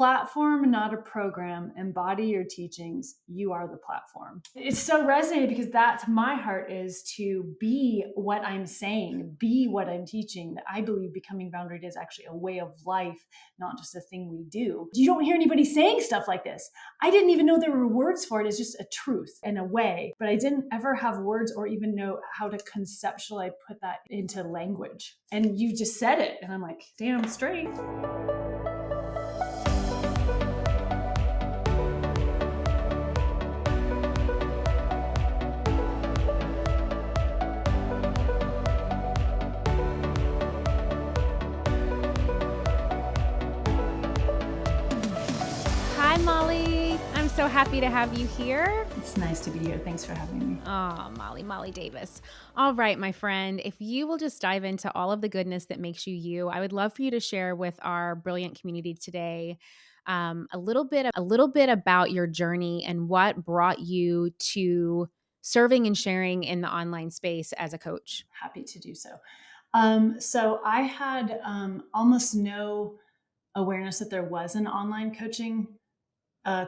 platform, not a program. Embody your teachings. You are the platform. It's so resonating because that's my heart, is to be what I'm saying, be what I'm teaching. That I believe becoming boundaried is actually a way of life, not just a thing we do. You don't hear anybody saying stuff like this. I didn't even know there were words for it. It's just a truth and a way, but I didn't ever have words or even know how to conceptually put that into language. And you just said it. And I'm like, damn straight. Hi, Molly. I'm so happy to have you here. It's nice to be here. Thanks for having me. Oh, Molly Davis. All right, my friend, if you will just dive into all of the goodness that makes you you, I would love for you to share with our brilliant community today a little bit about your journey and what brought you to serving and sharing in the online space as a coach. Happy to do so. So I had almost no awareness that there was an online coaching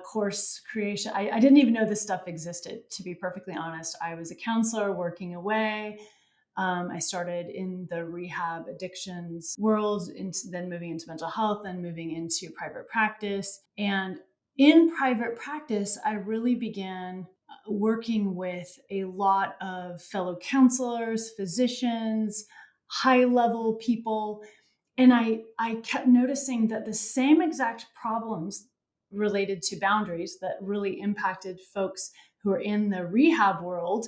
course creation. I didn't even know this stuff existed, to be perfectly honest. I was a counselor working away. I started in the rehab addictions world, then moving into mental health, then moving into private practice. And in private practice, I really began working with a lot of fellow counselors, physicians, high-level people. And I kept noticing that the same exact problems related to boundaries that really impacted folks who are in the rehab world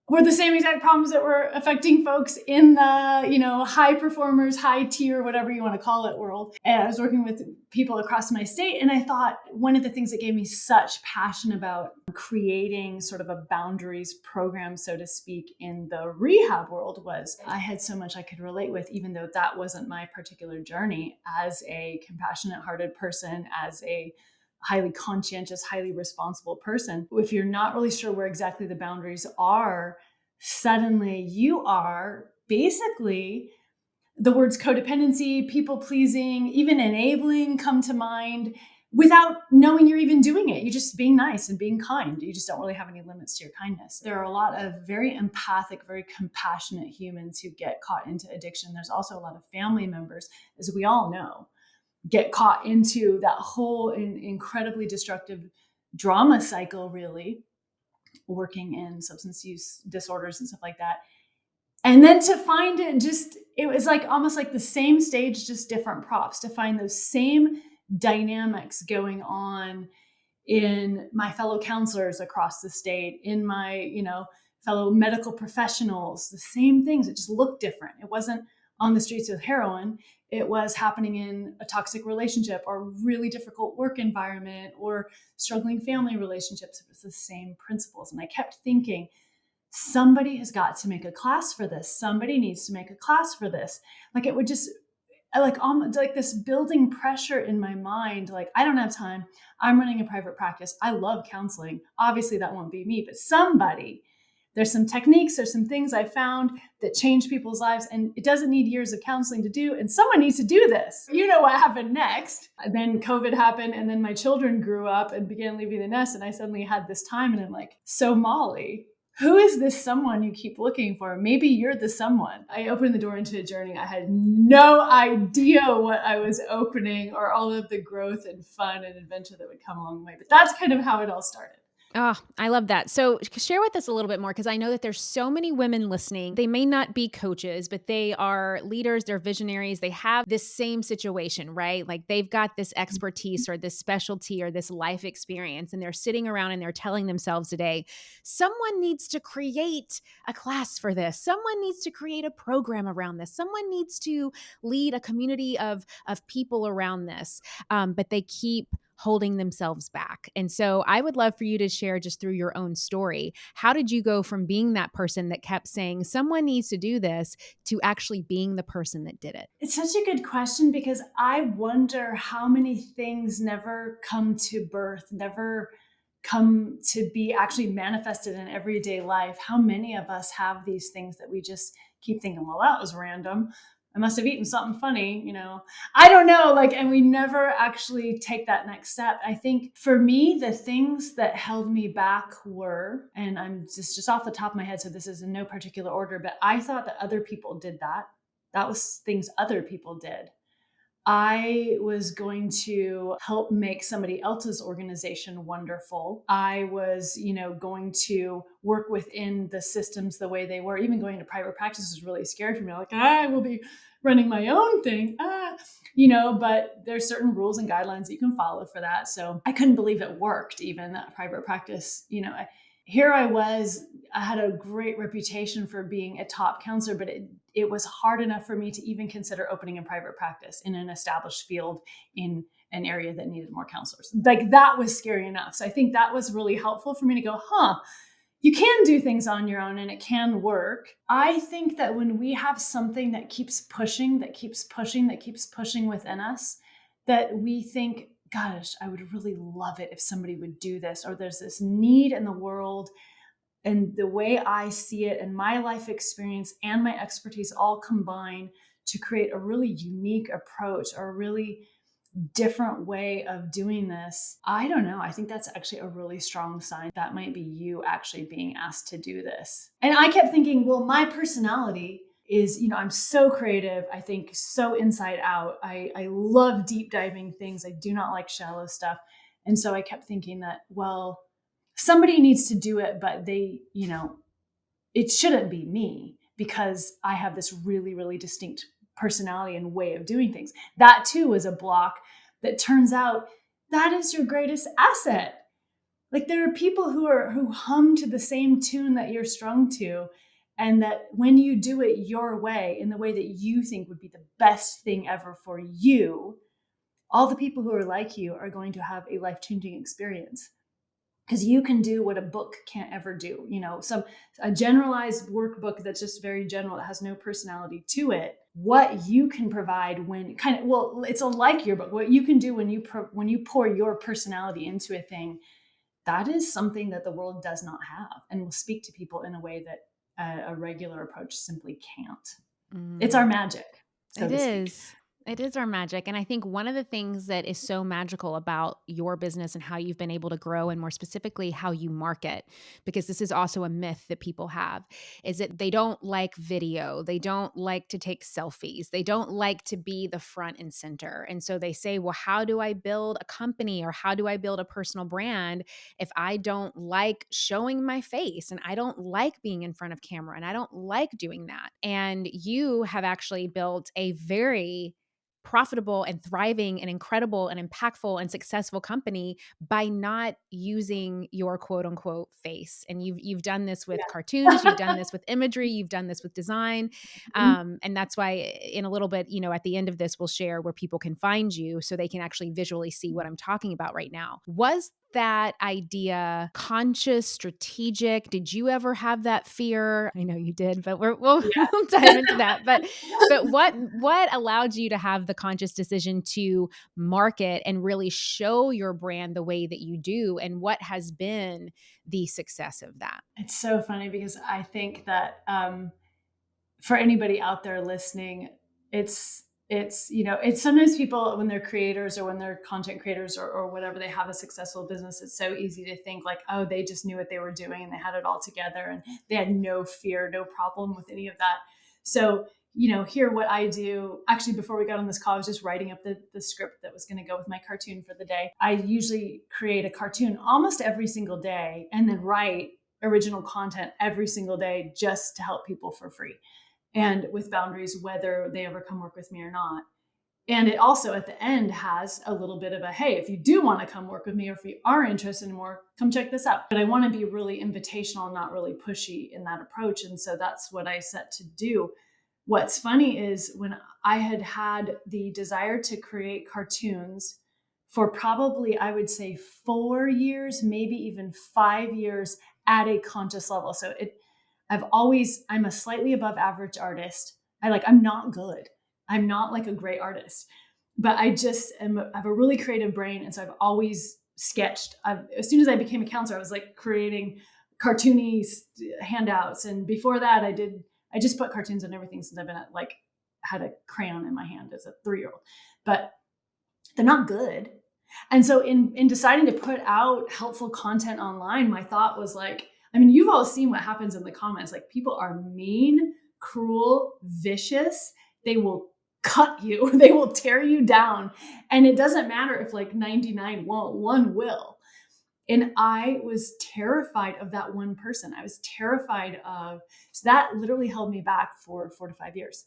were the same exact problems that were affecting folks in the, high performers, high tier, whatever you want to call it world. And I was working with people across my state. And I thought one of the things that gave me such passion about creating sort of a boundaries program, so to speak, in the rehab world was I had so much I could relate with, even though that wasn't my particular journey as a compassionate hearted person, as a highly conscientious, highly responsible person. If you're not really sure where exactly the boundaries are, suddenly you are basically, the words codependency, people pleasing, even enabling come to mind without knowing you're even doing it. You're just being nice and being kind. You just don't really have any limits to your kindness. There are a lot of very empathic, very compassionate humans who get caught into addiction. There's also a lot of family members, as we all know, get caught into that whole incredibly destructive drama cycle, really, working in substance use disorders and stuff like that. And then to find it was like almost like the same stage, just different props, to find those same dynamics going on in my fellow counselors across the state, in my, fellow medical professionals, the same things. It just looked different. It wasn't on the streets with heroin. It was happening in a toxic relationship or really difficult work environment or struggling family relationships. It was the same principles. And I kept thinking, somebody has got to make a class for this. Somebody needs to make a class for this. Like it would just like this building pressure in my mind. Like, I don't have time. I'm running a private practice. I love counseling. Obviously that won't be me, but there's some techniques, there's some things I found that change people's lives, and it doesn't need years of counseling to do, and someone needs to do this. You know what happened next. Then COVID happened, and then my children grew up and began leaving the nest, and I suddenly had this time, and I'm like, so Molly, who is this someone you keep looking for? Maybe you're the someone. I opened the door into a journey. I had no idea what I was opening or all of the growth and fun and adventure that would come along the way, but that's kind of how it all started. Oh, I love that. So share with us a little bit more, because I know that there's so many women listening. They may not be coaches, but they are leaders, they're visionaries. They have this same situation, right? Like they've got this expertise or this specialty or this life experience, and they're sitting around and they're telling themselves today, someone needs to create a class for this. Someone needs to create a program around this. Someone needs to lead a community of people around this. But they keep holding themselves back. And so I would love for you to share, just through your own story, how did you go from being that person that kept saying someone needs to do this to actually being the person that did it? It's such a good question, because I wonder how many things never come to birth, never come to be actually manifested in everyday life. How many of us have these things that we just keep thinking, well, that was random. I must have eaten something funny, I don't know. And we never actually take that next step. I think for me, the things that held me back were, and I'm just off the top of my head, so this is in no particular order, but I thought that other people did that. That was things other people did. I was going to help make somebody else's organization wonderful. I was, going to work within the systems the way they were. Even going to private practice was really scary for me. I will be running my own thing. But there's certain rules and guidelines that you can follow for that. So I couldn't believe it worked, even that private practice. Here I was, I had a great reputation for being a top counselor, but it was hard enough for me to even consider opening a private practice in an established field in an area that needed more counselors. That was scary enough. So I think that was really helpful for me to go, you can do things on your own and it can work. I think that when we have something that keeps pushing within us, that we think, gosh, I would really love it if somebody would do this, or there's this need in the world. And the way I see it and my life experience and my expertise all combine to create a really unique approach or a really different way of doing this. I don't know. I think that's actually a really strong sign that might be you actually being asked to do this. And I kept thinking, well, my personality is, I'm so creative. I think so inside out. I love deep diving things. I do not like shallow stuff. And so I kept thinking that, well, somebody needs to do it, but it shouldn't be me because I have this really, really distinct personality and way of doing things. That too was a block that turns out that is your greatest asset. There are people who hum to the same tune that you're strung to. And that when you do it your way, in the way that you think would be the best thing ever for you, all the people who are like you are going to have a life-changing experience. Because you can do what a book can't ever do. A generalized workbook that's just very general, that has no personality to it. What you can provide when it's like your book. What you can do when you pour your personality into a thing, that is something that the world does not have, and will speak to people in a way that a regular approach simply can't. It's our magic, so to speak. It is our magic. And I think one of the things that is so magical about your business and how you've been able to grow, and more specifically, how you market, because this is also a myth that people have, is that they don't like video. They don't like to take selfies. They don't like to be the front and center. And so they say, well, how do I build a company, or how do I build a personal brand if I don't like showing my face, and I don't like being in front of camera, and I don't like doing that? And you have actually built a very profitable and thriving and incredible and impactful and successful company by not using your quote unquote face. And you've done this with cartoons, you've done this with imagery, you've done this with design. And that's why in a little bit, at the end of this, we'll share where people can find you so they can actually visually see what I'm talking about right now. Was that idea conscious, strategic? Did you ever have that fear? I know you did, but we'll dive into that. But what allowed you to have the conscious decision to market and really show your brand the way that you do? And what has been the success of that? It's so funny because I think that for anybody out there listening, it's sometimes people, when they're creators or when they're content creators or whatever, they have a successful business, it's so easy to think oh, they just knew what they were doing and they had it all together and they had no fear, no problem with any of that. So, here what I do, actually, before we got on this call, I was just writing up the script that was going to go with my cartoon for the day. I usually create a cartoon almost every single day and then write original content every single day just to help people for free. And with Boundaries, whether they ever come work with me or not. And it also at the end has a little bit of a, hey, if you do want to come work with me, or if you are interested in more, come check this out. But I want to be really invitational, not really pushy in that approach. And so that's what I set to do. What's funny is when I had the desire to create cartoons for probably, I would say 4 years, maybe even 5 years at a conscious level. So I'm a slightly above average artist. I'm not good. I'm not like a great artist, but I have a really creative brain. And so I've always sketched. As soon as I became a counselor, I was creating cartoony handouts. And before that I just put cartoons on everything since I've been at had a crayon in my hand as a 3-year-old, but they're not good. And so in deciding to put out helpful content online, my thought was like, I mean, you've all seen what happens in the comments. Like, people are mean, cruel, vicious. They will cut you. They will tear you down. And it doesn't matter if like 99 won't, one will. And I was terrified of that one person. I was terrified of, so that literally held me back for 4 to 5 years.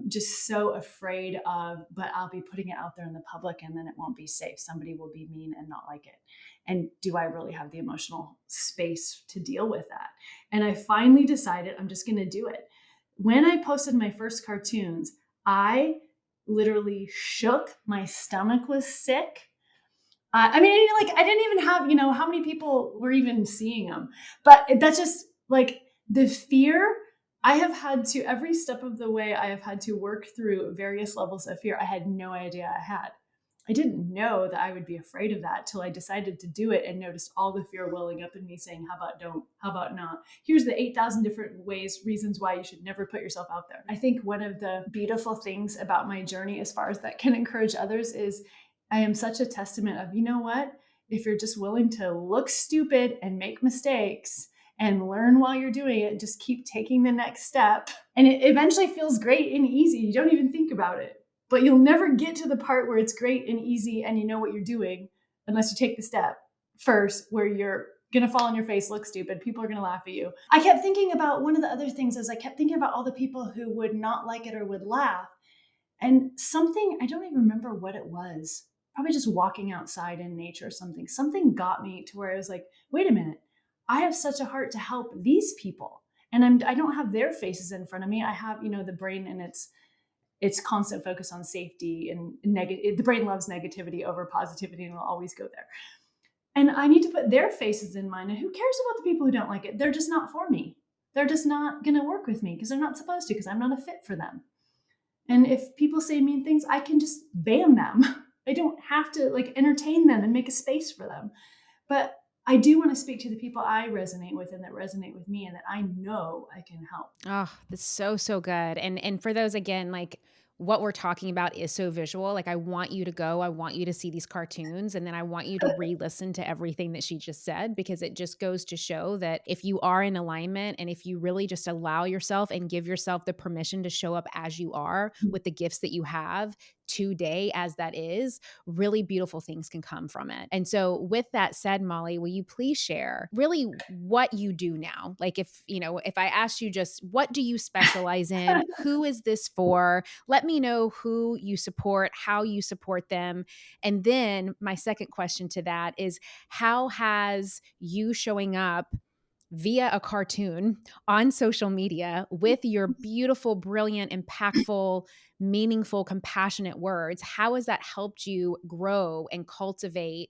Just so afraid of, but I'll be putting it out there in the public and then it won't be safe. Somebody will be mean and not like it. And do I really have the emotional space to deal with that? And I finally decided I'm just going to do it. When I posted my first cartoons, I literally shook. My stomach was sick. I mean, like, I didn't even have, how many people were even seeing them, but that's just like the fear. I have had to, every step of the way, I have had to work through various levels of fear I had no idea I had. I didn't know that I would be afraid of that till I decided to do it and noticed all the fear welling up in me saying, how about don't? How about not? Here's the 8,000 different reasons why you should never put yourself out there. I think one of the beautiful things about my journey, as far as that can encourage others, is I am such a testament of, you know what? If you're just willing to look stupid and make mistakes and learn while you're doing it, just keep taking the next step. And it eventually feels great and easy. You don't even think about it, but you'll never get to the part where it's great and easy and you know what you're doing unless you take the step first, where you're going to fall on your face, look stupid. People are going to laugh at you. I kept thinking about, one of the other things is I kept thinking about all the people who would not like it or would laugh. And something, I don't even remember what it was, probably just walking outside in nature or something got me to where I was like, wait a minute, I have such a heart to help these people. And I don't have their faces in front of me. I have, the brain and its constant focus on safety and the brain loves negativity over positivity and will always go there. And I need to put their faces in mind. And who cares about the people who don't like it? They're just not for me. They're just not going to work with me because they're not supposed to, because I'm not a fit for them. And if people say mean things, I can just ban them. I don't have to entertain them and make a space for them. But I do want to speak to the people I resonate with and that resonate with me and that I know I can help. Oh, that's so, so good. And for those, again, what we're talking about is so visual. Like, I want you to go, I want you to see these cartoons, and then I want you to re-listen to everything that she just said, because it just goes to show that if you are in alignment and if you really just allow yourself and give yourself the permission to show up as you are with the gifts that you have today, as that is, really beautiful things can come from it. And so with that said, Molly, will you please share really what you do now? Like, if I asked you, just what do you specialize in? Who is this for? Let me know who you support, how you support them. And then my second question to that is, how has you showing up via a cartoon on social media with your beautiful, brilliant, impactful, meaningful, compassionate words, how has that helped you grow and cultivate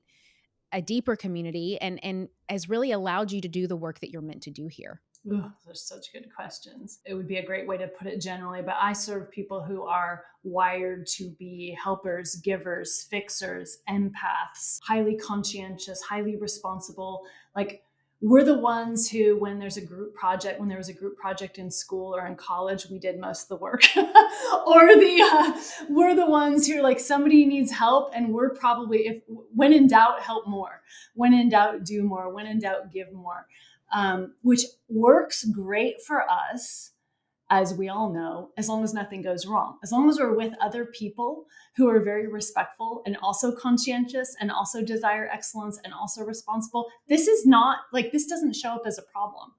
a deeper community, and has really allowed you to do the work that you're meant to do here? Ooh, those are such good questions. It would be a great way to put it generally, but I serve people who are wired to be helpers, givers, fixers, empaths, highly conscientious, highly responsible. Like, we're the ones who, when there was a group project in school or in college, we did most of the work. Or we're the ones who are like, somebody needs help, and we're probably, when in doubt, help more. When in doubt, do more. When in doubt, give more. Which works great for us, as we all know, as long as nothing goes wrong. As long as we're with other people who are very respectful and also conscientious and also desire excellence and also responsible, this doesn't show up as a problem.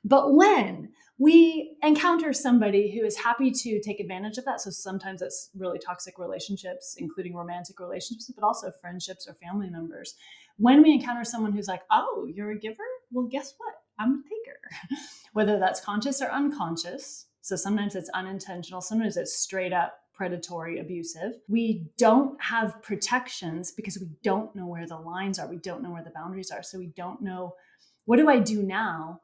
But when we encounter somebody who is happy to take advantage of that, so sometimes it's really toxic relationships, including romantic relationships, but also friendships or family members. When we encounter someone who's like, oh, you're a giver? Well, guess what? I'm a taker. Whether that's conscious or unconscious. So sometimes it's unintentional. Sometimes it's straight up predatory, abusive. We don't have protections because we don't know where the lines are. We don't know where the boundaries are. So we don't know, what do I do now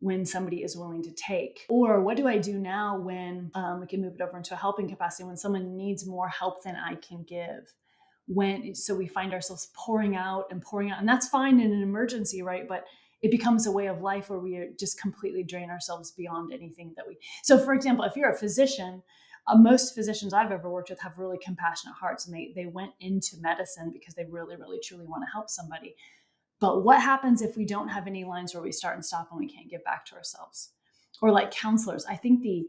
when somebody is willing to take? Or what do I do now when we can move it over into a helping capacity, when someone needs more help than I can give? So we find ourselves pouring out, and that's fine in an emergency, right? But it becomes a way of life where we just completely drain ourselves beyond anything that we. So, for example, if you're a physician, most physicians I've ever worked with have really compassionate hearts, and they went into medicine because they really, really, truly want to help somebody. But what happens if we don't have any lines where we start and stop and we can't get back to ourselves? Or like counselors, I think the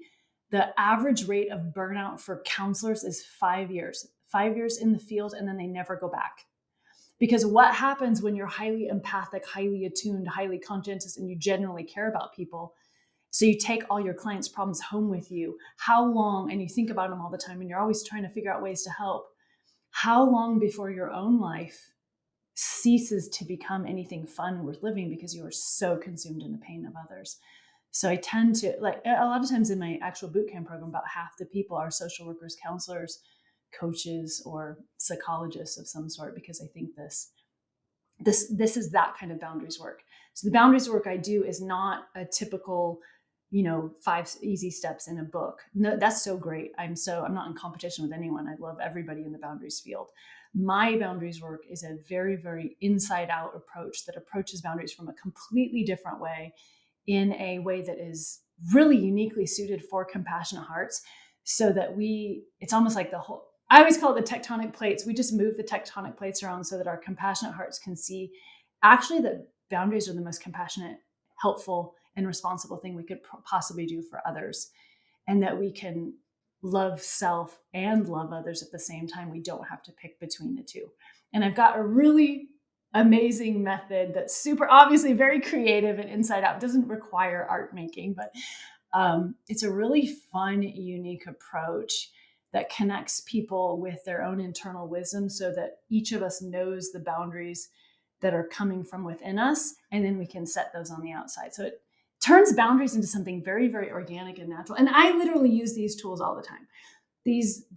average rate of burnout for counselors is 5 years. 5 years in the field, and then they never go back. Because what happens when you're highly empathic, highly attuned, highly conscientious, and you genuinely care about people? So you take all your clients' problems home with you. How long, and you think about them all the time, and you're always trying to figure out ways to help. How long before your own life ceases to become anything fun worth living because you are so consumed in the pain of others? So I tend to, like, a lot of times in my actual bootcamp program, about half the people are social workers, counselors, coaches, or psychologists of some sort, because I think this is that kind of boundaries work. So the boundaries work I do is not a typical, 5 easy steps in a book. No, that's so great. I'm not in competition with anyone. I love everybody in the boundaries field. My boundaries work is a very, very inside out approach that approaches boundaries from a completely different way, in a way that is really uniquely suited for compassionate hearts, so that it's almost like I always call it the tectonic plates. We just move the tectonic plates around so that our compassionate hearts can see actually that boundaries are the most compassionate, helpful, and responsible thing we could possibly do for others. And that we can love self and love others at the same time. We don't have to pick between the two. And I've got a really amazing method that's super obviously very creative and inside out. It doesn't require art making, but it's a really fun, unique approach that connects people with their own internal wisdom, so that each of us knows the boundaries that are coming from within us, and then we can set those on the outside. So it turns boundaries into something very, very organic and natural. And I literally use these tools all the time.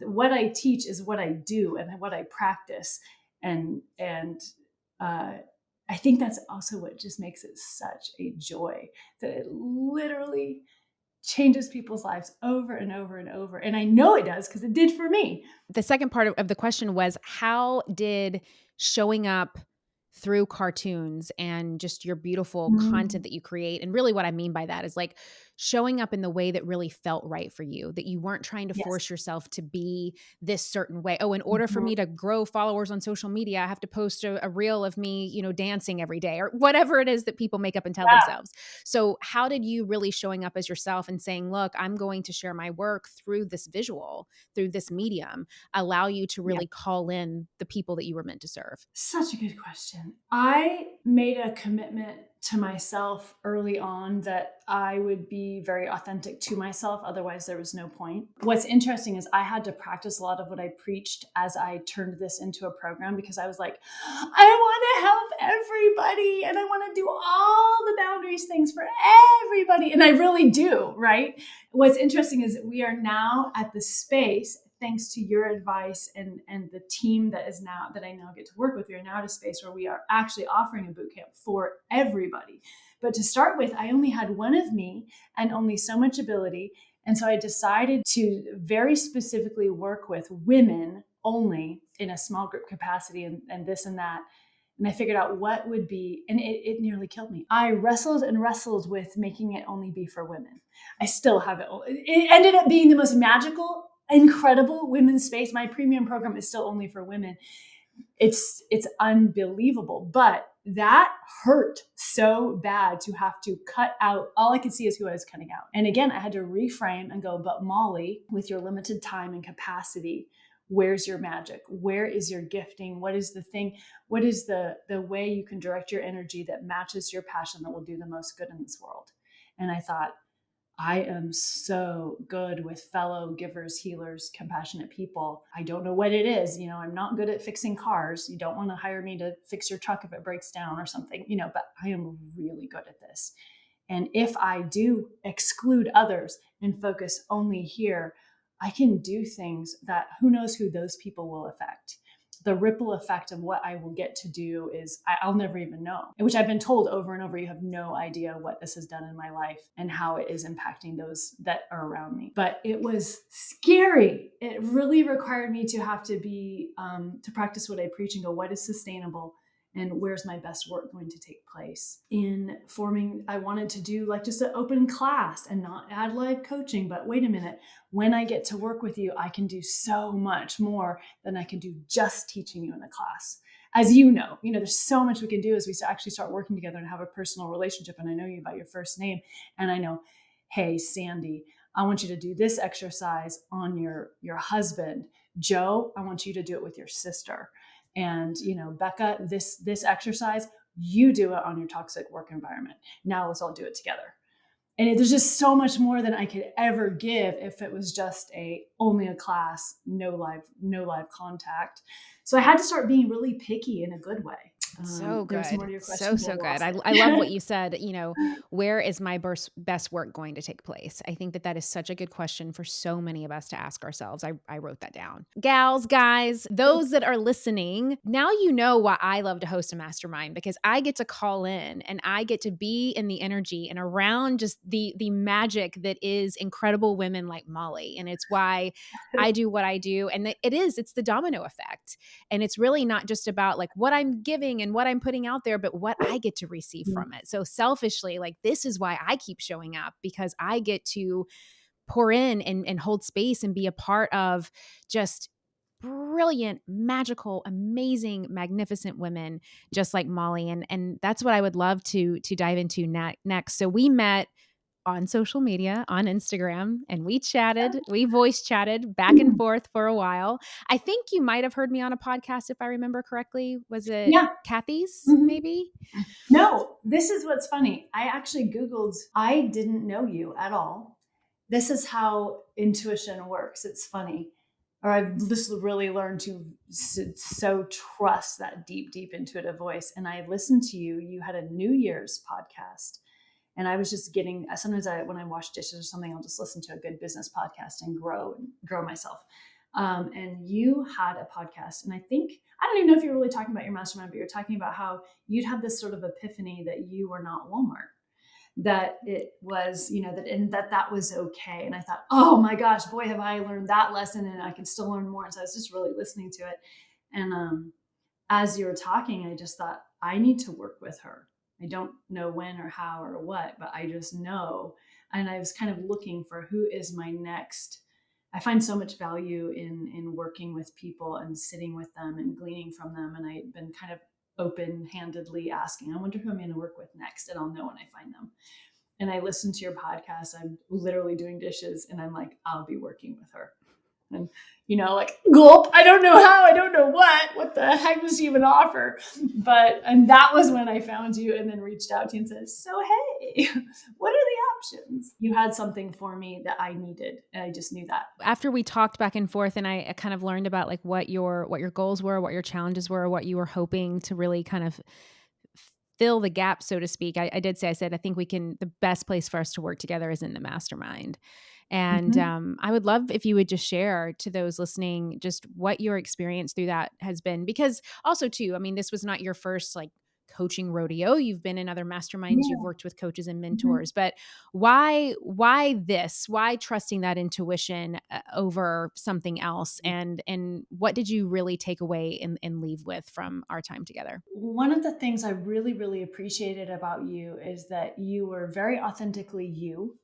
What I teach is what I do and what I practice. And I think that's also what just makes it such a joy, that it literally changes people's lives over and over and over. And I know it does because it did for me. The second part of the question was, how did showing up through cartoons and just your beautiful content Mm, that you create, and really what I mean by that is like showing up in the way that really felt right for you, that you weren't trying to yes. force yourself to be this certain way. Oh, in order for Mhm. me to grow followers on social media, I have to post a reel of me, dancing every day, or whatever it is that people make up and tell Yeah. themselves. So how did you really showing up as yourself and saying, look, I'm going to share my work through this visual, through this medium, allow you to Yeah. really call in the people that you were meant to serve? Such a good question. I made a commitment to myself early on that I would be very authentic to myself. Otherwise, there was no point. What's interesting is I had to practice a lot of what I preached as I turned this into a program, because I was like, I want to help everybody and I want to do all the boundaries things for everybody. And I really do, right? What's interesting is that we are now at the space, thanks to your advice and the team that I now get to work with. We are now at a space where we are actually offering a boot camp for everybody. But to start with, I only had one of me and only so much ability. And so I decided to very specifically work with women only in a small group capacity, and this and that. And I figured out what would be, and it nearly killed me. I wrestled and wrestled with making it only be for women. I still have it. It ended up being the most magical, incredible women's space. My premium program is still only for women. It's unbelievable, but that hurt so bad to have to cut out. All I could see is who I was cutting out. And again, I had to reframe and go, but Molly, with your limited time and capacity, where's your magic? Where is your gifting? What is the thing? What is the way you can direct your energy that matches your passion, that will do the most good in this world? And I thought, I am so good with fellow givers, healers, compassionate people. I don't know what it is. I'm not good at fixing cars. You don't want to hire me to fix your truck if it breaks down or something, but I am really good at this. And if I do exclude others and focus only here, I can do things that who knows who those people will affect. The ripple effect of what I will get to do is I'll never even know, which I've been told over and over. You have no idea what this has done in my life and how it is impacting those that are around me. But it was scary. It really required me to have to be, to practice what I preach and go, what is sustainable and where's my best work going to take place. In forming, I wanted to do like just an open class and not add live coaching, but wait a minute, when I get to work with you, I can do so much more than I can do just teaching you in a class. As you know, there's so much we can do as we actually start working together and have a personal relationship. And I know you by your first name, and I know, hey, Sandy, I want you to do this exercise on your husband. Joe, I want you to do it with your sister. And, Becca, this exercise, you do it on your toxic work environment. Now let's all do it together. And there's just so much more than I could ever give if it was just only a class, no live contact. So I had to start being really picky in a good way. So There's more good. to your So, question, but I so good. lost I love what it. you said, where is my best work going to take place? I think that that is such a good question for so many of us to ask ourselves. I wrote that down. Gals, guys, those that are listening, now you know why I love to host a mastermind, because I get to call in and I get to be in the energy and around just the magic that is incredible women like Molly. And it's why I do what I do. And it's the domino effect. And it's really not just about like what I'm giving and what I'm putting out there, but what I get to receive from it. So selfishly, like this is why I keep showing up, because I get to pour in and hold space and be a part of just brilliant, magical, amazing, magnificent women just like Molly. And that's what I would love to dive into next. So we met on social media, on Instagram, and we voice chatted back and forth for a while. I think you might have heard me on a podcast if I remember correctly. Was it Yeah. Kathy's Mhm. maybe? No, this is what's funny. I actually Googled, I didn't know you at all. This is how intuition works. It's funny. Or I've just really learned to so trust that deep, deep intuitive voice. And I listened to you. You had a New Year's podcast. And I was just sometimes when I wash dishes or something, I'll just listen to a good business podcast and grow myself. And you had a podcast, and I don't even know if you're really talking about your mastermind, but you're talking about how you'd had this sort of epiphany that you were not Walmart, that it was, that was okay. And I thought, oh my gosh, boy, have I learned that lesson, and I can still learn more. And so I was just really listening to it. And as you were talking, I just thought, I need to work with her. I don't know when or how or what, but I just know. And I was kind of looking for who is my next. I find so much value in working with people and sitting with them and gleaning from them. And I've been kind of open-handedly asking, I wonder who I'm going to work with next, and I'll know when I find them. And I listened to your podcast. I'm literally doing dishes, and I'm like, I'll be working with her. And, like, gulp, I don't know how, I don't know what the heck does she even offer? And that was when I found you and then reached out to you and said, so, hey, what are the options? You had something for me that I needed, and I just knew that. After we talked back and forth and I kind of learned about like what your goals were, what your challenges were, what you were hoping to really kind of fill the gap, so to speak. I said, I think the best place for us to work together is in the mastermind. And I would love if you would just share to those listening just what your experience through that has been. Because also too, I mean, this was not your first like coaching rodeo. You've been in other masterminds, you've Yeah. worked with coaches and Mm-hmm. mentors, but why trusting that intuition over something else? And what did you really take away and leave with from our time together? One of the things I really, really appreciated about you is that you were very authentically you,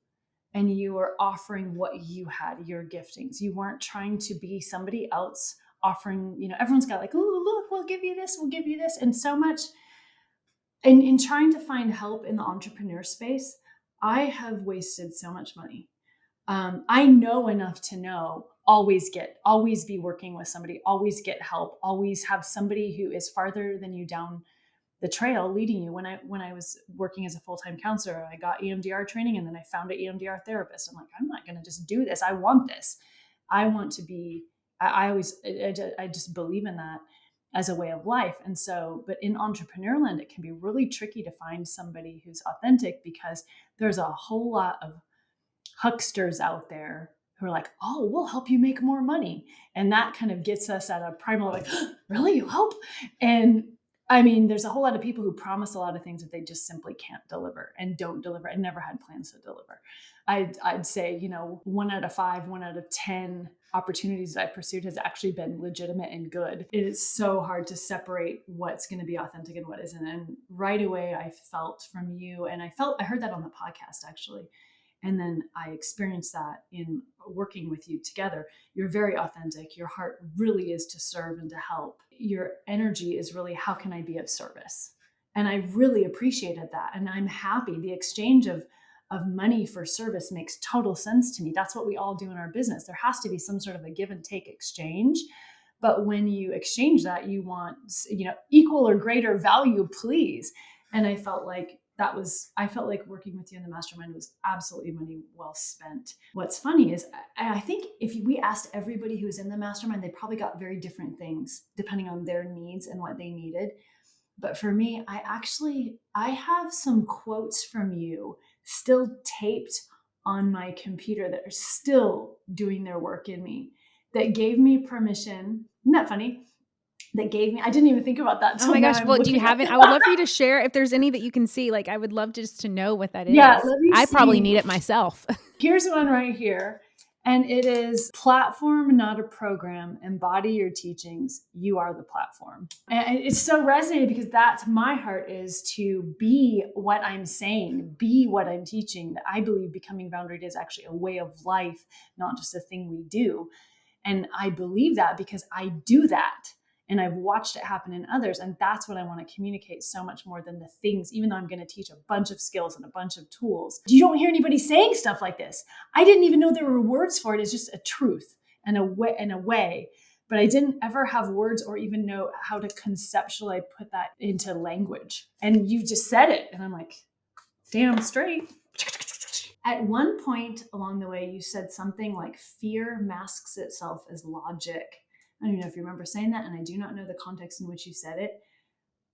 and you were offering what you had, your giftings. You weren't trying to be somebody else offering, everyone's got like, oh, look, we'll give you this, we'll give you this. And so much in trying to find help in the entrepreneur space, I have wasted so much money. I know enough to know always be working with somebody, always get help, always have somebody who is farther than you down the trail leading you. When I was working as a full-time counselor, I got EMDR training, and then I found an EMDR therapist. I'm like, I'm not going to just do this. I want this. I want to be, I just believe in that as a way of life. And so, but in entrepreneur land, it can be really tricky to find somebody who's authentic, because there's a whole lot of hucksters out there who are like, oh, we'll help you make more money. And that kind of gets us at a primal, like, really, you help? And I mean, there's a whole lot of people who promise a lot of things that they just simply can't deliver and don't deliver and never had plans to deliver. I'd say, 1 out of 5, 1 out of 10 opportunities that I pursued has actually been legitimate and good. It is so hard to separate what's going to be authentic and what isn't. And right away I felt from you, and I heard that on the podcast actually. And then I experienced that in working with you together. You're very authentic. Your heart really is to serve and to help. Your energy is really, how can I be of service? And I really appreciated that. And I'm happy. The exchange of money for service makes total sense to me. That's what we all do in our business. There has to be some sort of a give and take exchange. But when you exchange that, you want, equal or greater value, please. And I felt like working with you in the mastermind was absolutely money well spent. What's funny is I think if we asked everybody who was in the mastermind, they probably got very different things depending on their needs and what they needed. But for me, I have some quotes from you still taped on my computer that are still doing their work in me, that gave me permission. Isn't that funny? I didn't even think about that. Oh my gosh. Well, do you have it? I would love for you to share if there's any that you can see. Like, I would love just to know what that Yeah, is. let me I see. probably need it myself. Here's one right here. And it is: platform, not a program. Embody your teachings. You are the platform. And it's so resonating because that's my heart, is to be what I'm saying, be what I'm teaching. That I believe becoming boundaried is actually a way of life, not just a thing we do. And I believe that because I do that. And I've watched it happen in others. And that's what I want to communicate so much more than the things, even though I'm going to teach a bunch of skills and a bunch of tools. You don't hear anybody saying stuff like this. I didn't even know there were words for it. It's just a truth and a way. But I didn't ever have words or even know how to conceptually put that into language. And you just said it. And I'm like, damn straight. At one point along the way, you said something like, fear masks itself as logic. I don't even know if you remember saying that, and I do not know the context in which you said it.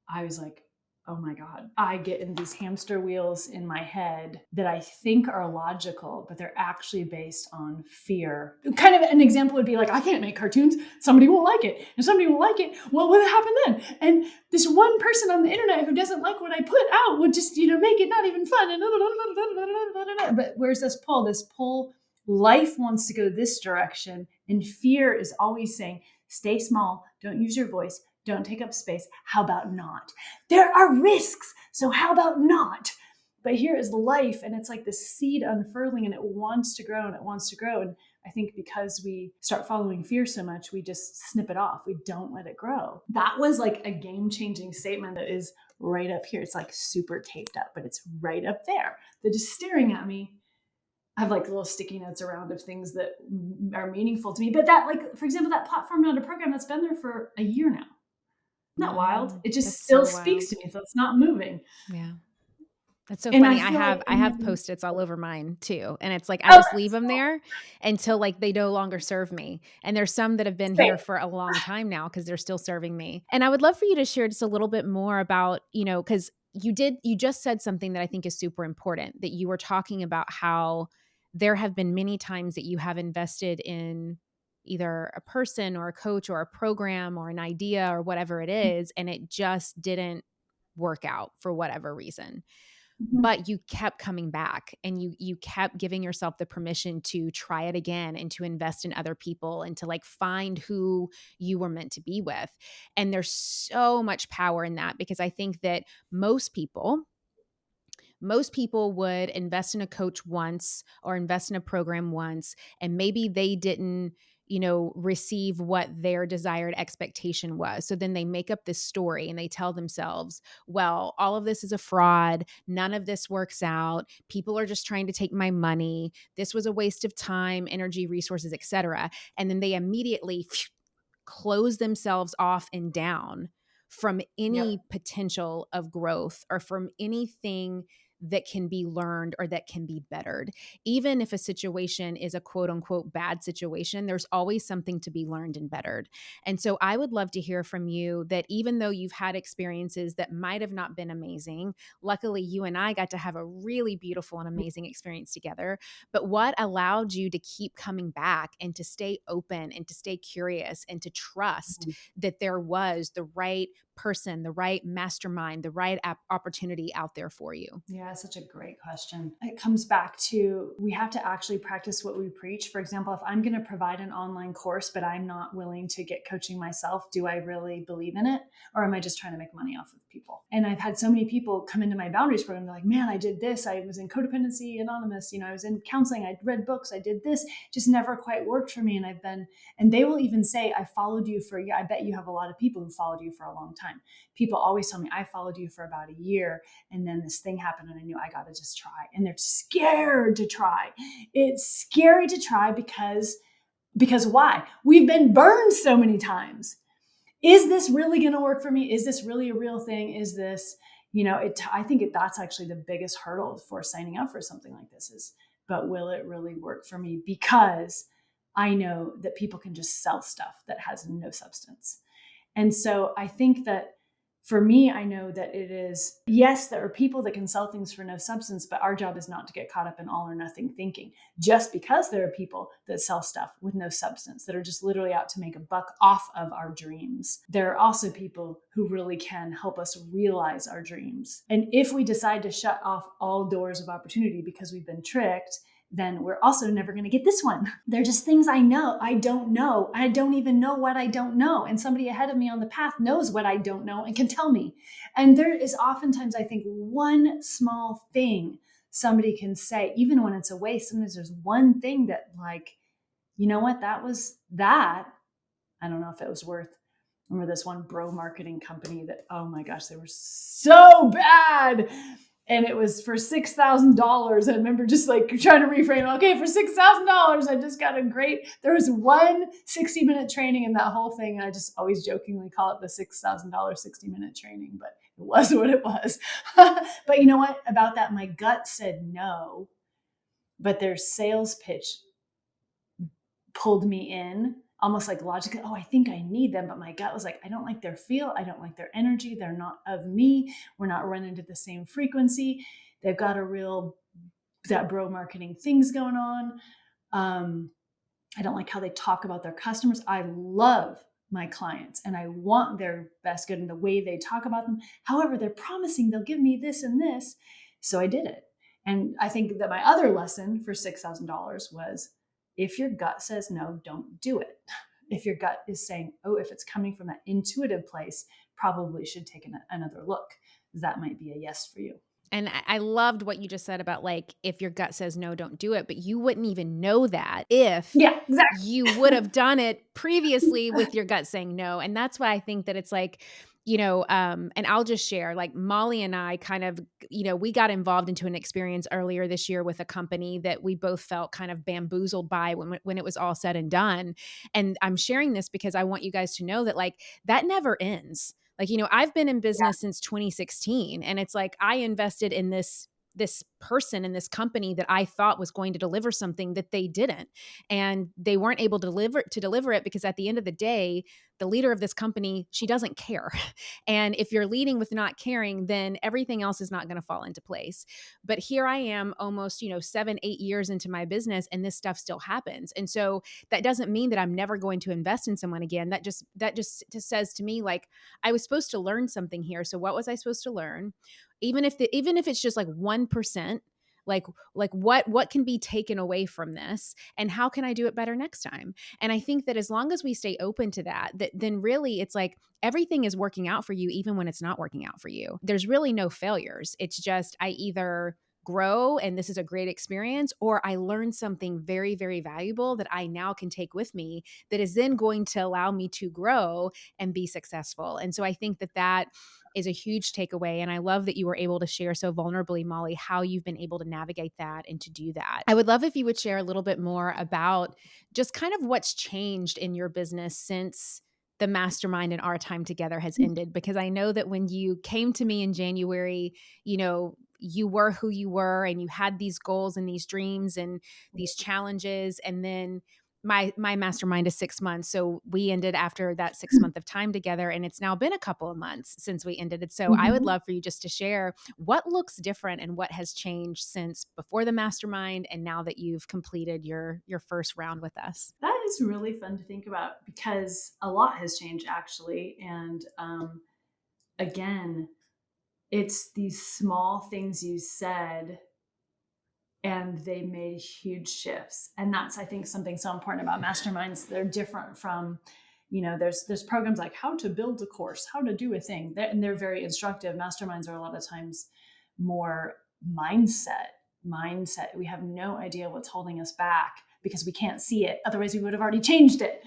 I was like, oh my God. I get in these hamster wheels in my head that I think are logical, but they're actually based on fear. Kind of an example would be like, I can't make cartoons. Somebody won't like it. And somebody won't like it. What will happen then? And this one person on the internet who doesn't like what I put out would just, make it not even fun. And but where's this pull? This pull, life wants to go this direction. And fear is always saying, stay small. Don't use your voice. Don't take up space. How about not? There are risks. So how about not? But here is life. And it's like this seed unfurling, and it wants to grow and it wants to grow. And I think because we start following fear so much, we just snip it off. We don't let it grow. That was like a game-changing statement that is right up here. It's like super taped up, but it's right up there. They're just staring at me. I have like little sticky notes around of things that are meaningful to me. But that, like, for example, that platform, not a program, that's been there for a year now. Not wild. It just still speaks to me. So it's not moving. Yeah. That's so funny. I have Post-its all over mine too. And it's like, I just leave them there until like they no longer serve me. And there's some that have been here for a long time now because they're still serving me. And I would love for you to share just a little bit more about, because you just said something that I think is super important, that you were talking about how there have been many times that you have invested in either a person or a coach or a program or an idea or whatever it is, and it just didn't work out for whatever reason. But you kept coming back, and you kept giving yourself the permission to try it again and to invest in other people and to like find who you were meant to be with. And there's so much power in that, because I think that most people would invest in a coach once or invest in a program once, and maybe they didn't receive what their desired expectation was. So then they make up this story and they tell themselves, well, all of this is a fraud. None of this works out. People are just trying to take my money. This was a waste of time, energy, resources, etc. And then they immediately close themselves off and down from any potential of growth or from anything that can be learned or that can be bettered. Even if a situation is a quote unquote bad situation, there's always something to be learned and bettered. And so I would love to hear from you that even though you've had experiences that might have not been amazing, luckily you and I got to have a really beautiful and amazing experience together. But what allowed you to keep coming back and to stay open and to stay curious and to trust that there was the right person, the right mastermind, the right opportunity out there for you? Yeah, that's such a great question. It comes back to, we have to actually practice what we preach. For example, if I'm going to provide an online course, but I'm not willing to get coaching myself, do I really believe in it? Or am I just trying to make money off of people? And I've had so many people come into my Boundaries program. They're like, man, I did this. I was in Codependency Anonymous. I was in counseling. I read books. I did this. Just never quite worked for me. And they will even say, I followed you for a year. I bet you have a lot of people who followed you for a long time. People always tell me, I followed you for about a year, and then this thing happened and I knew I got to just try. And they're scared to try. It's scary to try because why? We've been burned so many times. Is this really going to work for me? Is this really a real thing? Is this, I think that's actually the biggest hurdle for signing up for something like this is, but will it really work for me? Because I know that people can just sell stuff that has no substance. And so I think that for me, I know that it is, yes, there are people that can sell things for no substance, but our job is not to get caught up in all or nothing thinking. Just because there are people that sell stuff with no substance, that are just literally out to make a buck off of our dreams, there are also people who really can help us realize our dreams. And if we decide to shut off all doors of opportunity because we've been tricked, then we're also never going to get this one. They're just things I know. I don't know. I don't even know what I don't know. And somebody ahead of me on the path knows what I don't know and can tell me. And there is oftentimes, I think, one small thing somebody can say, even when it's a waste. Sometimes there's one thing that, like, you know what, that was that. I don't know if it was worth. I remember this one bro marketing company that, oh my gosh, they were so bad. And it was for $6,000. I remember just like trying to reframe, okay, for $6,000, I just got there was one 60-minute training in that whole thing. And I just always jokingly call it the $6,000 60-minute training, but it was what it was. But you know what? About that, my gut said no, but their sales pitch pulled me in almost like logically. Oh, I think I need them. But my gut was like, I don't like their feel. I don't like their energy. They're not of me. We're not running to the same frequency. They've got that bro marketing things going on. I don't like how they talk about their customers. I love my clients and I want their best good in the way they talk about them. However, they're promising they'll give me this and this. So I did it. And I think that my other lesson for $6,000 was, if your gut says no, don't do it. If your gut is saying, oh, if it's coming from that intuitive place, probably should take another look. That might be a yes for you. And I loved what you just said about, like, if your gut says no, don't do it. But you wouldn't even know that if Yeah, exactly. you would have done it previously with your gut saying no. And that's why I think that it's like, and I'll just share, like, Molly and I kind of, we got involved into an experience earlier this year with a company that we both felt kind of bamboozled by when it was all said and done. And I'm sharing this because I want you guys to know that, like, that never ends. Like, I've been in Yeah. business since 2016, and it's like I invested in this person in this company that I thought was going to deliver something that they didn't. And they weren't able to deliver it because at the end of the day, the leader of this company, she doesn't care. And if you're leading with not caring, then everything else is not going to fall into place. But here I am almost, 7, 8 years into my business, and this stuff still happens. And so that doesn't mean that I'm never going to invest in someone again. That just says to me, like, I was supposed to learn something here. So what was I supposed to learn? Even if it's just like 1%, like what can be taken away from this, and how can I do it better next time? And I think that as long as we stay open to that, then really it's like everything is working out for you, even when it's not working out for you. There's really no failures. It's just, I either grow and this is a great experience, or I learned something very, very valuable that I now can take with me that is then going to allow me to grow and be successful. And so I think that is a huge takeaway. And I love that you were able to share so vulnerably, Molly, how you've been able to navigate that and to do that. I would love if you would share a little bit more about just kind of what's changed in your business since the mastermind and our time together has ended, because I know that when you came to me in January, you were who you were and you had these goals and these dreams and these challenges. And then my mastermind is 6 months. So we ended after that 6 month of time together, and it's now been a couple of months since we ended it. So I would love for you just to share what looks different and what has changed since before the mastermind and now that you've completed your first round with us. That is really fun to think about because a lot has changed actually. And again, it's these small things you said and they made huge shifts. And that's, I think, something so important about masterminds. They're different from, there's programs like how to build a course, how to do a thing, and they're very instructive. Masterminds are a lot of times more mindset. We have no idea what's holding us back because we can't see it. Otherwise we would have already changed it.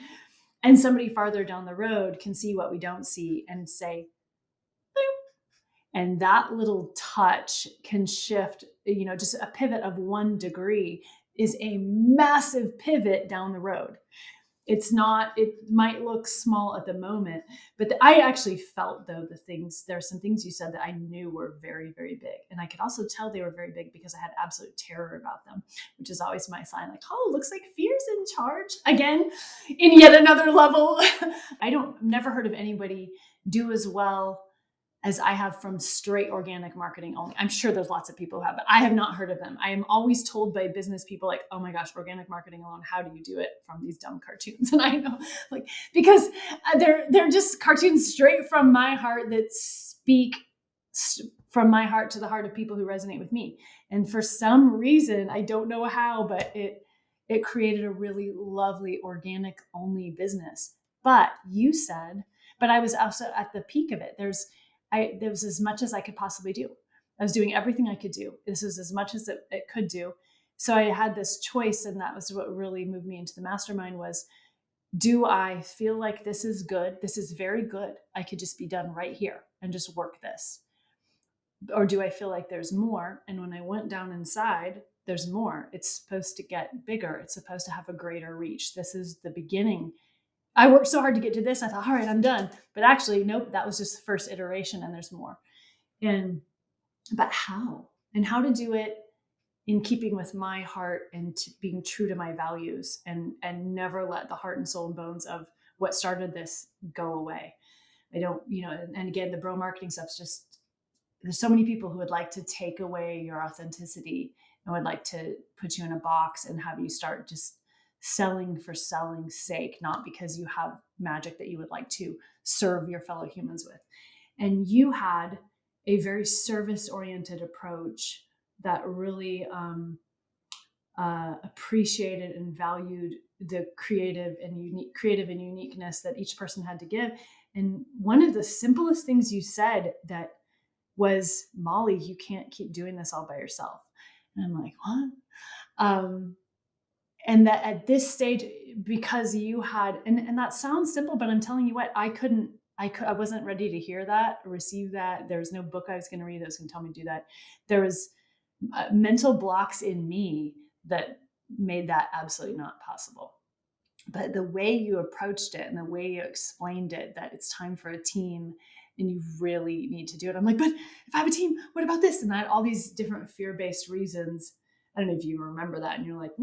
And somebody farther down the road can see what we don't see and say, and that little touch can shift, just a pivot of 1 degree is a massive pivot down the road. It might look small at the moment, but I actually felt, though, there are some things you said that I knew were very, very big. And I could also tell they were very big because I had absolute terror about them, which is always my sign, like, oh, looks like fear's in charge again, in yet another level. Never heard of anybody do as well as I have from straight organic marketing only. I'm sure there's lots of people who have, but I have not heard of them. I am always told by business people like, oh my gosh, organic marketing alone, how do you do it, from these dumb cartoons? And I know, like, because they're just cartoons straight from my heart that speak from my heart to the heart of people who resonate with me. And for some reason, I don't know how, but it created a really lovely organic only business. But I was also at the peak of it. There was as much as I could possibly do. I was doing everything I could do. This was as much as it could do. So I had this choice, and that was what really moved me into the mastermind was, do I feel like this is good? This is very good. I could just be done right here and just work this. Or do I feel like there's more? And when I went down inside, there's more. It's supposed to get bigger. It's supposed to have a greater reach. This is the beginning. I worked so hard to get to this. I thought, all right, I'm done. But actually, nope, that was just the first iteration and there's more. But how? And how to do it in keeping with my heart and being true to my values and never let the heart and soul and bones of what started this go away. I don't, and again, the bro marketing stuff's just, there's so many people who would like to take away your authenticity and would like to put you in a box and have you start just selling for selling's sake, not because you have magic that you would like to serve your fellow humans with. And you had a very service-oriented approach that really appreciated and valued the creative and uniqueness that each person had to give. And one of the simplest things you said that was, Molly, you can't keep doing this all by yourself. And I'm like, what? And that at this stage, because you had, and that sounds simple, but I'm telling you what, I wasn't ready to hear that, receive that. There was no book I was going to read that was going to tell me to do that. There was mental blocks in me that made that absolutely not possible. But the way you approached it and the way you explained it, that it's time for a team and you really need to do it. I'm like, but if I have a team, what about this? And I had all these different fear-based reasons. I don't know if you remember that. And you're like,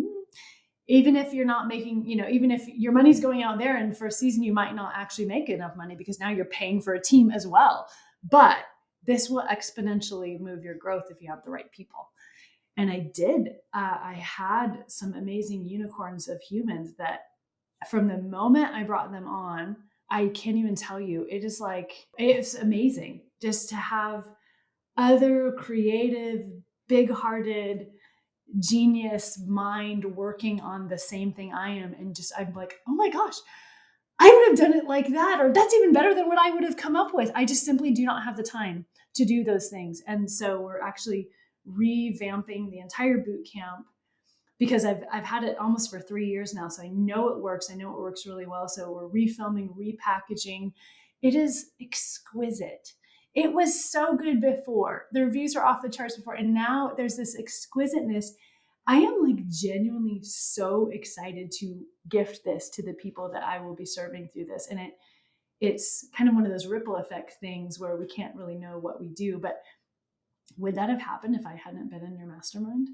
even if you're not making, even if your money's going out there and for a season, you might not actually make enough money because now you're paying for a team as well. But this will exponentially move your growth if you have the right people. And I did. I had some amazing unicorns of humans that from the moment I brought them on, I can't even tell you, it's amazing just to have other creative, big-hearted, genius mind working on the same thing I am. And I'm like, oh my gosh, I would have done it like that. Or that's even better than what I would have come up with. I just simply do not have the time to do those things. And so we're actually revamping the entire boot camp because I've had it almost for 3 years now. So I know it works. I know it works really well. So we're refilming, repackaging. It is exquisite. It was so good before. The reviews are off the charts before. And now there's this exquisiteness. I am like genuinely so excited to gift this to the people that I will be serving through this. And it's kind of one of those ripple effect things where we can't really know what we do. But would that have happened if I hadn't been in your mastermind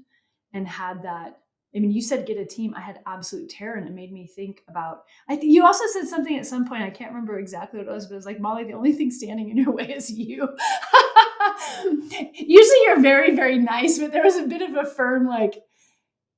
and had that? I mean, you said get a team. I had absolute terror, and it made me think about, you also said something at some point, I can't remember exactly what it was, but it was like, Molly, the only thing standing in your way is you. Usually you're very, very nice, but there was a bit of a firm, like,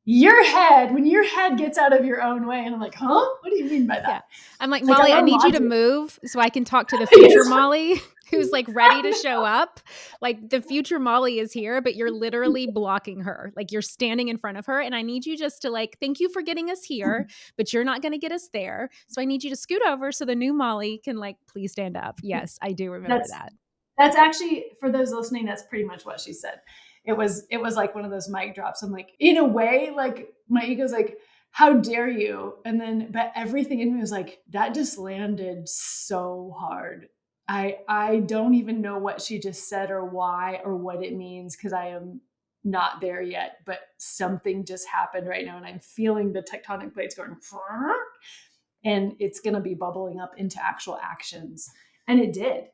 when your head gets out of your own way. And I'm like, huh? What do you mean by Yeah. that? I'm like, Like Molly, our I own need you to logic. move so I can talk to the future Yes. Molly who's like ready to show up. Like the future Molly is here, but you're literally blocking her. Like you're standing in front of her. And I need you just to like, thank you for getting us here, but you're not going to get us there. So I need you to scoot over so the new Molly can like, please stand up. Yes, I do remember That's that. That's actually, for those listening, that's pretty much what she said. It was like one of those mic drops. I'm like, in a way, like my ego's like, how dare you? And then, but everything in me was like, that just landed so hard. I don't even know what she just said or why or what it means, because I am not there yet. But something just happened right now, and I'm feeling the tectonic plates going, and it's going to be bubbling up into actual actions. And it did.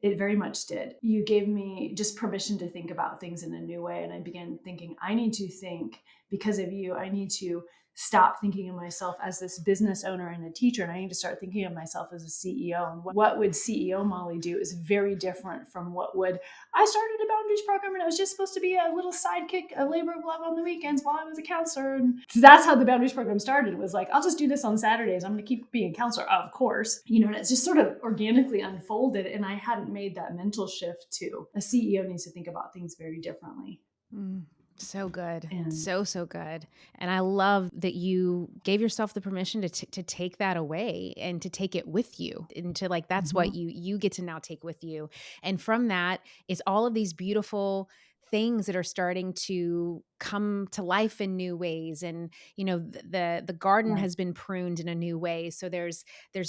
It very much did. You gave me just permission to think about things in a new way. And I began thinking, I need to think, because of you, I need to stop thinking of myself as this business owner and a teacher. And I need to start thinking of myself as a CEO. And what would CEO Molly do is very different from what would, I started a boundaries program and it was just supposed to be a little sidekick, a labor of love on the weekends while I was a counselor. And that's how the boundaries program started. It was like, I'll just do this on Saturdays. I'm going to keep being a counselor, of course, and it's just sort of organically unfolded. And I hadn't made that mental shift to a CEO needs to think about things very differently. So good. And So good. And I love that you gave yourself the permission to take that away and to take it with you, and to like, that's what you get to now take with you. And from that is all of these beautiful things that are starting to come to life in new ways. And the garden yeah. has been pruned in a new way, so there's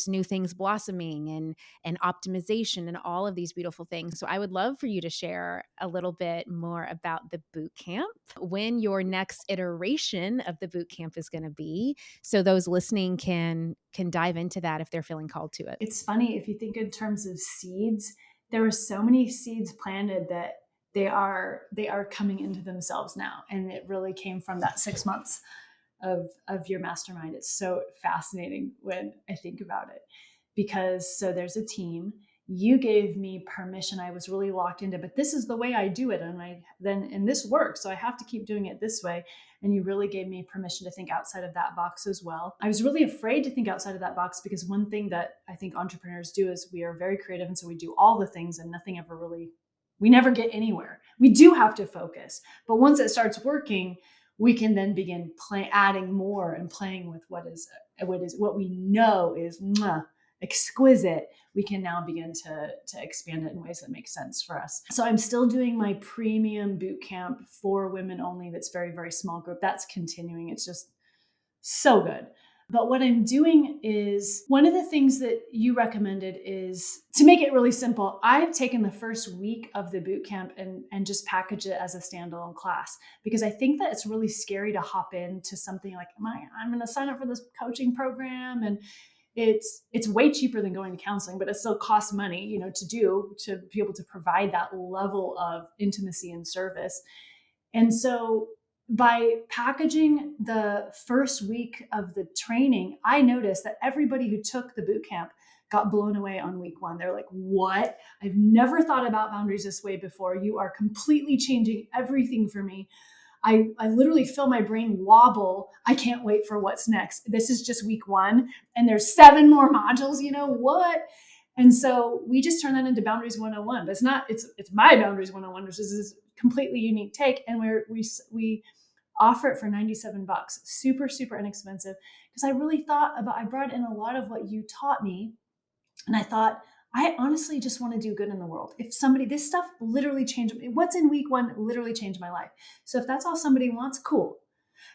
new things blossoming and optimization and all of these beautiful things. So I would love for you to share a little bit more about the boot camp, when your next iteration of the boot camp is going to be, so those listening can dive into that if they're feeling called to it. It's funny, if you think in terms of seeds, there were so many seeds planted that they are coming into themselves now. And it really came from that 6 months of your mastermind. It's so fascinating when I think about it, because so there's a team. You gave me permission. I was really locked into, but this is the way I do it. And this works. So I have to keep doing it this way. And you really gave me permission to think outside of that box as well. I was really afraid to think outside of that box, because one thing that I think entrepreneurs do is we are very creative. And so we do all the things and nothing ever really, we never get anywhere. We do have to focus. But once it starts working, we can then begin adding more and playing with what we know is exquisite. We can now begin to expand it in ways that make sense for us. So I'm still doing my premium boot camp for women only. That's very, very small group. That's continuing. It's just so good. But what I'm doing is, one of the things that you recommended is to make it really simple. I've taken the first week of the boot camp and just package it as a standalone class, because I think that it's really scary to hop into something like, I'm going to sign up for this coaching program, and it's way cheaper than going to counseling, but it still costs money, to be able to provide that level of intimacy and service. And so by packaging the first week of the training, I noticed that everybody who took the boot camp got blown away on week one. They're like, what? I've never thought about boundaries this way before. You are completely changing everything for me. I literally feel my brain wobble. I can't wait for what's next. This is just week one, and there's 7 more modules. What? And so we just turn that into Boundaries 101. But it's my Boundaries 101, which is this completely unique take. And we offer it for $97, super, super inexpensive. Because I brought in a lot of what you taught me. And I thought, I honestly just want to do good in the world. This stuff literally changed, what's in week one literally changed my life. So if that's all somebody wants, cool.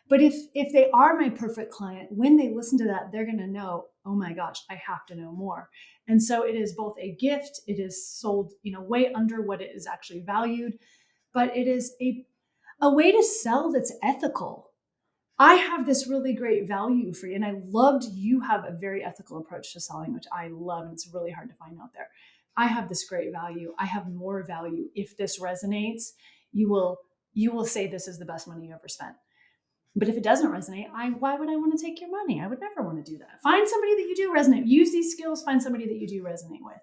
But if they are my perfect client, when they listen to that, they're going to know, oh my gosh, I have to know more. And so it is both a gift. It is sold, way under what it is actually valued, but it is a way to sell that's ethical. I have this really great value for you. And I loved, you have a very ethical approach to selling, which I love. And it's really hard to find out there. I have this great value. I have more value. If this resonates, you will say this is the best money you ever spent. But if it doesn't resonate, why would I want to take your money? I would never want to do that. Find somebody that you do resonate. Use these skills, find somebody that you do resonate with.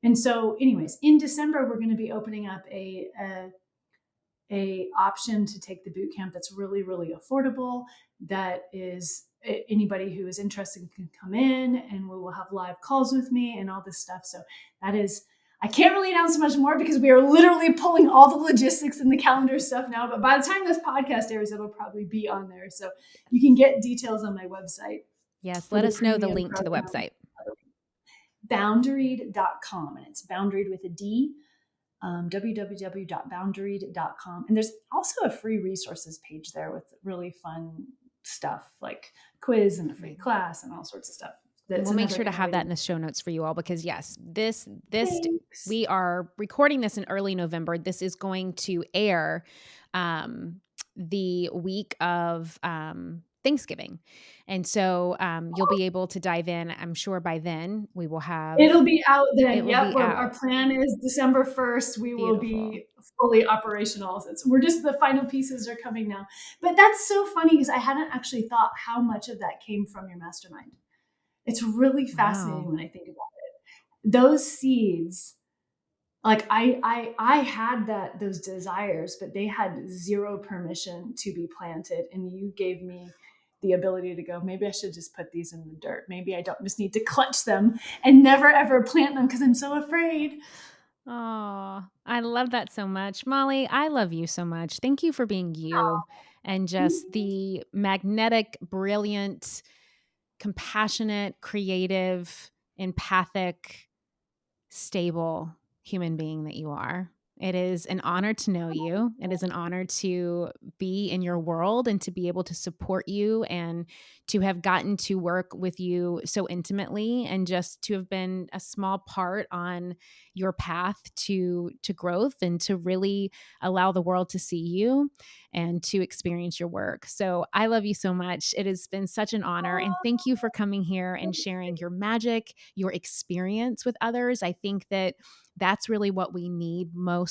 And so anyways, in December, we're going to be opening up a a option to take the boot camp that's really, really affordable. That is, anybody who is interested can come in, and we will have live calls with me and all this stuff. So that is, I can't really announce much more because we are literally pulling all the logistics and the calendar stuff now. But by the time this podcast airs, it'll probably be on there. So you can get details on my website. Yes, For let the us know the premium link to the program, website. boundaried.com, and it's boundaried with a D, www.boundaried.com. And there's also a free resources page there with really fun stuff like quiz and a free class and all sorts of stuff. We'll make sure to have that in the show notes for you all, because yes, we are recording this in early November. This is going to air the week of Thanksgiving. And so you'll be able to dive in. I'm sure by then we will have. It'll be out then. It will be out. Our plan is December 1st. We will Beautiful. be fully operational. We're just, the final pieces are coming now. But that's so funny because I hadn't actually thought how much of that came from your mastermind. It's really fascinating when I think about it. Those seeds, like I had those desires, but they had zero permission to be planted. And you gave me the ability to go, maybe I should just put these in the dirt. Maybe I don't just need to clutch them and never ever plant them because I'm so afraid. Oh, I love that so much. Molly, I love you so much. Thank you for being you and just the magnetic, brilliant, compassionate, creative, empathic, stable human being that you are. It is an honor to know you. It is an honor to be in your world and to be able to support you and to have gotten to work with you so intimately and just to have been a small part on your path to growth and to really allow the world to see you and to experience your work. So I love you so much. It has been such an honor. And thank you for coming here and sharing your magic, your experience with others. I think that that's really what we need more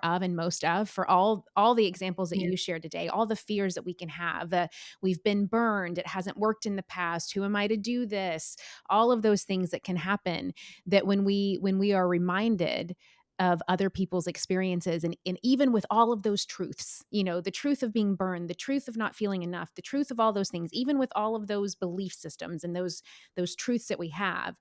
of and most of, for all the examples that you shared today, all the fears that we can have. We've been burned, it hasn't worked in the past, who am I to do this, all of those things that can happen, that when we are reminded of other people's experiences, and even with all of those truths, the truth of being burned, the truth of not feeling enough, the truth of all those things, even with all of those belief systems and those truths that we have,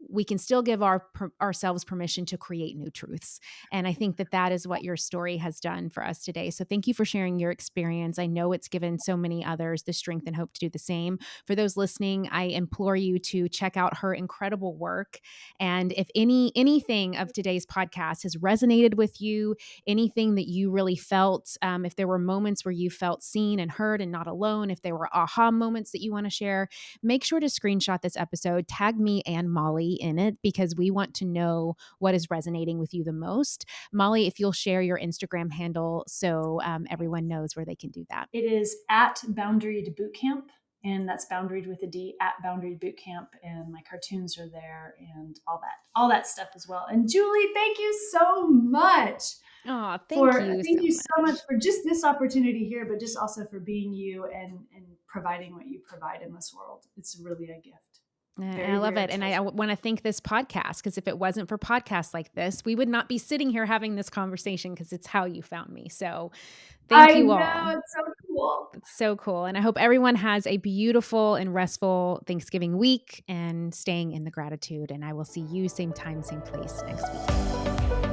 we can still give ourselves permission to create new truths. And I think that is what your story has done for us today. So thank you for sharing your experience. I know it's given so many others the strength and hope to do the same. For those listening, I implore you to check out her incredible work. And if anything of today's podcast has resonated with you, anything that you really felt, if there were moments where you felt seen and heard and not alone, if there were aha moments that you want to share, make sure to screenshot this episode, tag me and Molly in it, because we want to know what is resonating with you the most. Molly, if you'll share your Instagram handle so everyone knows where they can do that. It is at Boundaried Bootcamp, and that's boundaried with a D, at Boundaried Bootcamp, and my cartoons are there and all that stuff as well. And Julie, thank you so much. Oh, thank you so much for just this opportunity here, but just also for being you and providing what you provide in this world. It's really a gift. I love it. And I want to thank this podcast, because if it wasn't for podcasts like this, we would not be sitting here having this conversation, because it's how you found me. So thank you all. I know, it's so cool. It's so cool. And I hope everyone has a beautiful and restful Thanksgiving week and staying in the gratitude. And I will see you same time, same place next week.